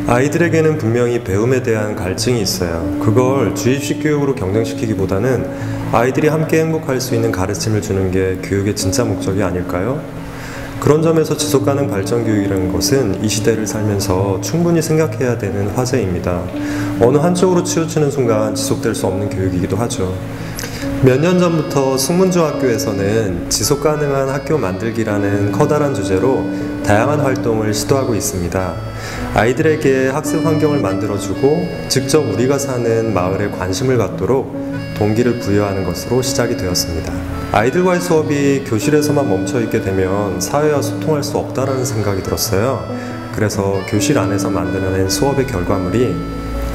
아이들에게는 분명히 배움에 대한 갈증이 있어요. 그걸 주입식 교육으로 경쟁시키기보다는 아이들이 함께 행복할 수 있는 가르침을 주는 게 교육의 진짜 목적이 아닐까요? 그런 점에서 지속가능 발전 교육이라는 것은 이 시대를 살면서 충분히 생각해야 되는 화제입니다. 어느 한쪽으로 치우치는 순간 지속될 수 없는 교육이기도 하죠. 몇 년 전부터 숙문중학교에서는 지속가능한 학교 만들기라는 커다란 주제로 다양한 활동을 시도하고 있습니다. 아이들에게 학습 환경을 만들어주고 직접 우리가 사는 마을에 관심을 갖도록 동기를 부여하는 것으로 시작이 되었습니다. 아이들과의 수업이 교실에서만 멈춰있게 되면 사회와 소통할 수 없다는 생각이 들었어요. 그래서 교실 안에서 만들어낸 수업의 결과물이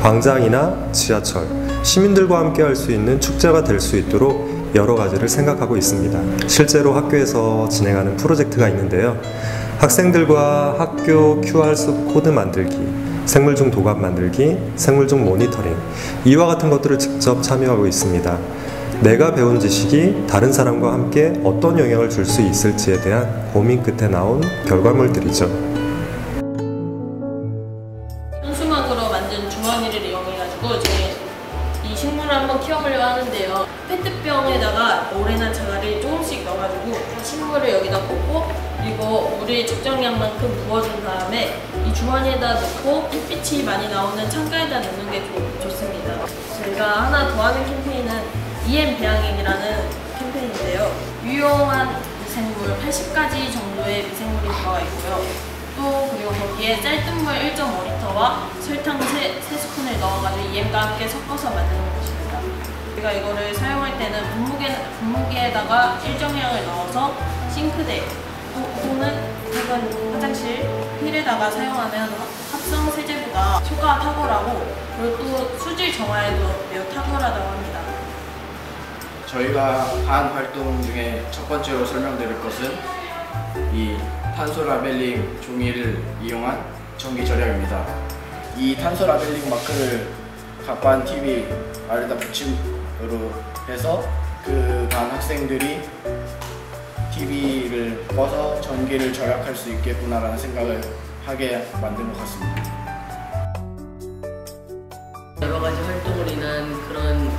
광장이나 지하철, 시민들과 함께 할 수 있는 축제가 될 수 있도록 여러 가지를 생각하고 있습니다. 실제로 학교에서 진행하는 프로젝트가 있는데요. 학생들과 학교 QR 코드 만들기, 생물종 도감 만들기, 생물종 모니터링, 이와 같은 것들을 직접 참여하고 있습니다. 내가 배운 지식이 다른 사람과 함께 어떤 영향을 줄 수 있을지에 대한 고민 끝에 나온 결과물들이죠. 현수막으로 만든 주머니를 이용해가지고 이 식물을 한번 키워보려고 하는데요. 페트병에다가 오래난 자갈을 조금씩 넣어가지고 식물을 여기다 꽂고 그리고 물을 적정량만큼 부어준 다음에 이 주머니에다 넣고 햇빛이 많이 나오는 창가에다 넣는 게 좋습니다. 저희가 하나 더 하는 캠페인은 EM 배양액이라는 캠페인인데요. 유용한 미생물 80가지 정도의 미생물이 들어가 있고요. 또 그리고 거기에 쌀뜨물 1.5L와 설탕 3스푼을 넣어가지고 EM과 함께 섞어서 만드는 것입니다. 우리가 이거를 사용할 때는 분무기에다가 일정량을 넣어서 싱크대 또는 혹은 화장실 휠에다가 사용하면 합성 세제보다 효과가 탁월하고 그리고 또 수질 정화에도 매우 탁월하다고 합니다. 저희가 한 활동 중에 첫 번째로 설명드릴 것은 이 탄소 라벨링 종이를 이용한 전기 절약입니다. 이 탄소 라벨링 마크를 각 반 TV 아래다 붙임으로 해서 그 반 학생들이 TV를 꺼서 전기를 절약할 수 있겠구나라는 생각을 하게 만든 것 같습니다. 여러 가지 활동으로 인한 그런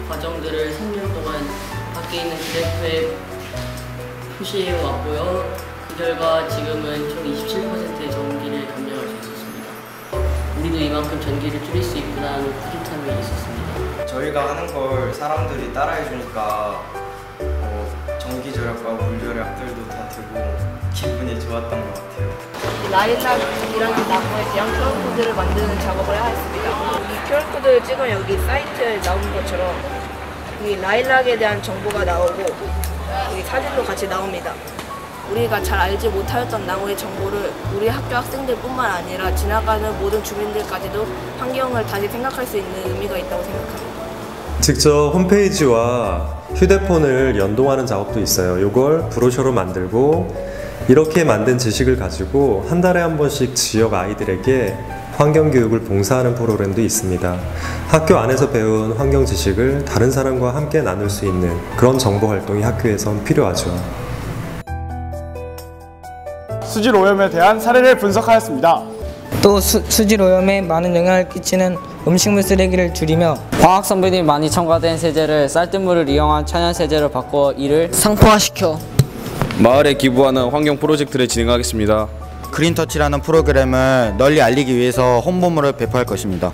과정들을 3년 동안 밖에 있는 그래프에 표시해 왔고요. 그 결과 지금은 총 27%의 전기를 감량할 수 있었습니다. 우리도 이만큼 전기를 줄일 수 있구나 하는 뿌듯함이 있었습니다. 저희가 하는 걸 사람들이 따라해 주니까 전기 절약과 물 절약들도 다 되고 기분이 좋았던 것 같아요. 라일락이라는 나무에 대한 QR코드를 만드는 작업을 하였습니다. 이 QR코드를 찍으면 여기 사이트에 나오는 것처럼 이 라일락에 대한 정보가 나오고 여기 사진도 같이 나옵니다. 우리가 잘 알지 못하였던 나무의 정보를 우리 학교 학생들뿐만 아니라 지나가는 모든 주민들까지도 환경을 다시 생각할 수 있는 의미가 있다고 생각합니다. 직접 홈페이지와 휴대폰을 연동하는 작업도 있어요. 이걸 브로셔로 만들고 이렇게 만든 지식을 가지고 한 달에 한 번씩 지역 아이들에게 환경교육을 봉사하는 프로그램도 있습니다. 학교 안에서 배운 환경 지식을 다른 사람과 함께 나눌 수 있는 그런 정보 활동이 학교에선 필요하죠. 수질 오염에 대한 사례를 분석하였습니다. 또 수질 오염에 많은 영향을 끼치는 음식물 쓰레기를 줄이며 화학 성분이 많이 첨가된 세제를 쌀뜨물을 이용한 천연 세제로 바꿔 이를 상품화시켜 마을에 기부하는 환경 프로젝트를 진행하겠습니다. 그린터치라는 프로그램을 널리 알리기 위해서 홍보물을 배포할 것입니다.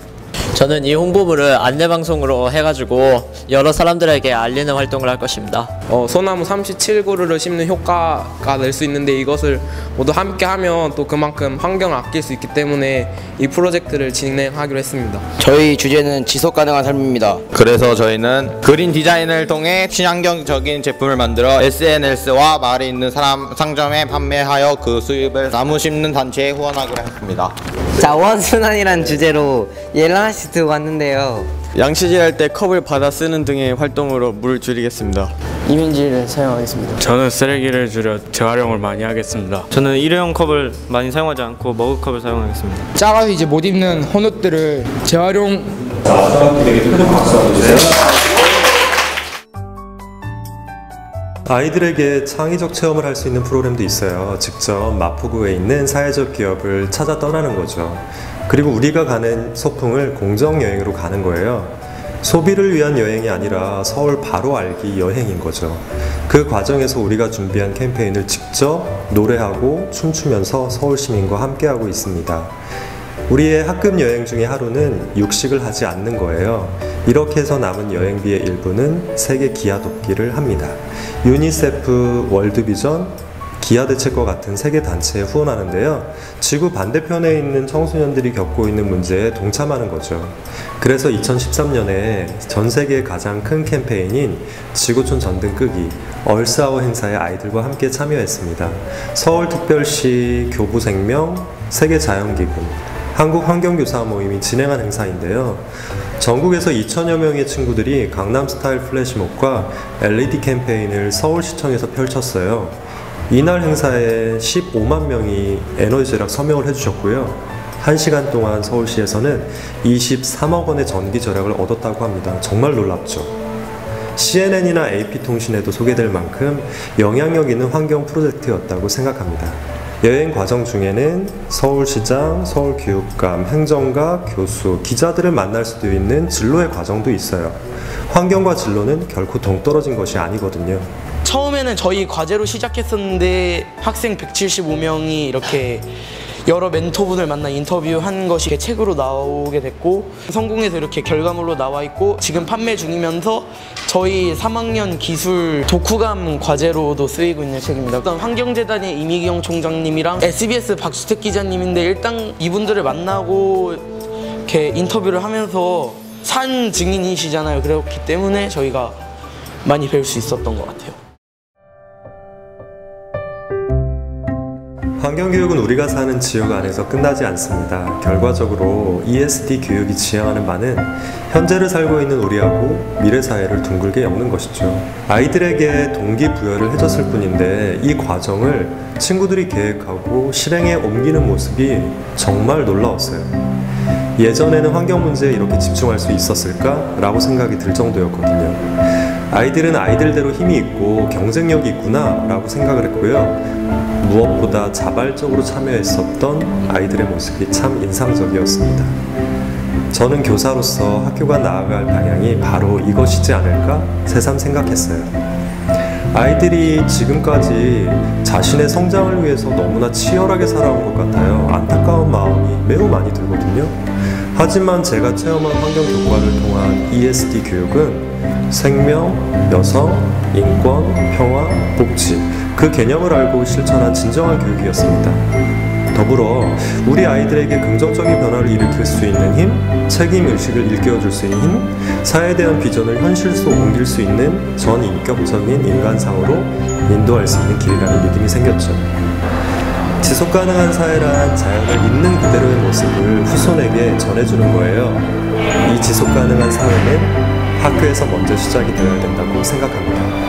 저는 이 홍보물을 안내방송으로 해가지고 여러 사람들에게 알리는 활동을 할 것입니다. 소나무 37그루를 심는 효과가 낼 수 있는데 이것을 모두 함께 하면 또 그만큼 환경을 아낄 수 있기 때문에 이 프로젝트를 진행하기로 했습니다. 저희 주제는 지속가능한 삶입니다. 그래서 저희는 그린 디자인을 통해 친환경적인 제품을 만들어 SNS와 마을에 있는 상점에 판매하여 그 수입을 나무 심는 단체에 후원하기로 했습니다. 자원순환이란 주제로 옐라시트 왔는데요. 양치질할 때 컵을 받아 쓰는 등의 활동으로 물을 줄이겠습니다. 이면지를 사용하겠습니다. 저는 쓰레기를 줄여 재활용을 많이 하겠습니다. 저는 일회용 컵을 많이 사용하지 않고 머그컵을 사용하겠습니다. 작아서 이제 못 입는 헌옷들을 재활용. 사람들에게 큰 박수 한번 주세요. 아이들에게 창의적 체험을 할 수 있는 프로그램도 있어요. 직접 마포구에 있는 사회적 기업을 찾아 떠나는 거죠. 그리고 우리가 가는 소풍을 공정여행으로 가는 거예요. 소비를 위한 여행이 아니라 서울 바로 알기 여행인 거죠. 그 과정에서 우리가 준비한 캠페인을 직접 노래하고 춤추면서 서울 시민과 함께하고 있습니다. 우리의 학급 여행 중에 하루는 육식을 하지 않는 거예요. 이렇게 해서 남은 여행비의 일부는 세계 기아 돕기를 합니다. 유니세프, 월드비전, 기아대책과 같은 세계 단체에 후원하는데요. 지구 반대편에 있는 청소년들이 겪고 있는 문제에 동참하는 거죠. 그래서 2013년에 전 세계의 가장 큰 캠페인인 지구촌 전등 끄기 얼스아워 행사에 아이들과 함께 참여했습니다. 서울특별시, 교부생명, 세계자연기금, 한국환경교사 모임이 진행한 행사인데요. 전국에서 2,000여 명의 친구들이 강남스타일 플래시몹과 LED 캠페인을 서울시청에서 펼쳤어요. 이날 행사에 15만 명이 에너지 절약 서명을 해주셨고요. 1시간 동안 서울시에서는 23억 원의 전기 절약을 얻었다고 합니다. 정말 놀랍죠. CNN이나 AP통신에도 소개될 만큼 영향력 있는 환경 프로젝트였다고 생각합니다. 여행 과정 중에는 서울시장, 서울교육감, 행정가, 교수, 기자들을 만날 수도 있는 진로의 과정도 있어요. 환경과 진로는 결코 동떨어진 것이 아니거든요. 처음에는 저희 과제로 시작했었는데 학생 175명이 이렇게 여러 멘토분을 만나 인터뷰한 것이 책으로 나오게 됐고 성공해서 이렇게 결과물로 나와 있고 지금 판매 중이면서 저희 3학년 기술 독후감 과제로도 쓰이고 있는 책입니다. 환경재단의 이미경 총장님이랑 SBS 박수택 기자님인데 일단 이분들을 만나고 이렇게 인터뷰를 하면서 산 증인이시잖아요. 그렇기 때문에 저희가 많이 배울 수 있었던 것 같아요. 환경교육은 우리가 사는 지역 안에서 끝나지 않습니다. 결과적으로 ESD 교육이 지향하는 바는 현재를 살고 있는 우리하고 미래 사회를 둥글게 엮는 것이죠. 아이들에게 동기부여를 해줬을 뿐인데 이 과정을 친구들이 계획하고 실행에 옮기는 모습이 정말 놀라웠어요. 예전에는 환경 문제에 이렇게 집중할 수 있었을까? 라고 생각이 들 정도였거든요. 아이들은 아이들대로 힘이 있고 경쟁력이 있구나 라고 생각을 했고요. 무엇보다 자발적으로 참여했었던 아이들의 모습이 참 인상적이었습니다. 저는 교사로서 학교가 나아갈 방향이 바로 이것이지 않을까 새삼 생각했어요. 아이들이 지금까지 자신의 성장을 위해서 너무나 치열하게 살아온 것 같아요. 안타까운 마음이 매우 많이 들거든요. 하지만 제가 체험한 환경 교과를 통한 ESD 교육은 생명, 여성, 인권, 평화, 복지 그 개념을 알고 실천한 진정한 교육이었습니다. 더불어 우리 아이들에게 긍정적인 변화를 일으킬 수 있는 힘, 책임의식을 일깨워줄 수 있는 힘, 사회에 대한 비전을 현실 속 옮길 수 있는 전인격적인 인간상으로 인도할 수 있는 길이라는 믿음이 생겼죠. 지속가능한 사회란 자연을 있는 그대로의 모습을 후손에게 전해주는 거예요. 이 지속가능한 사회는 학교에서 먼저 시작이 되어야 된다고 생각합니다.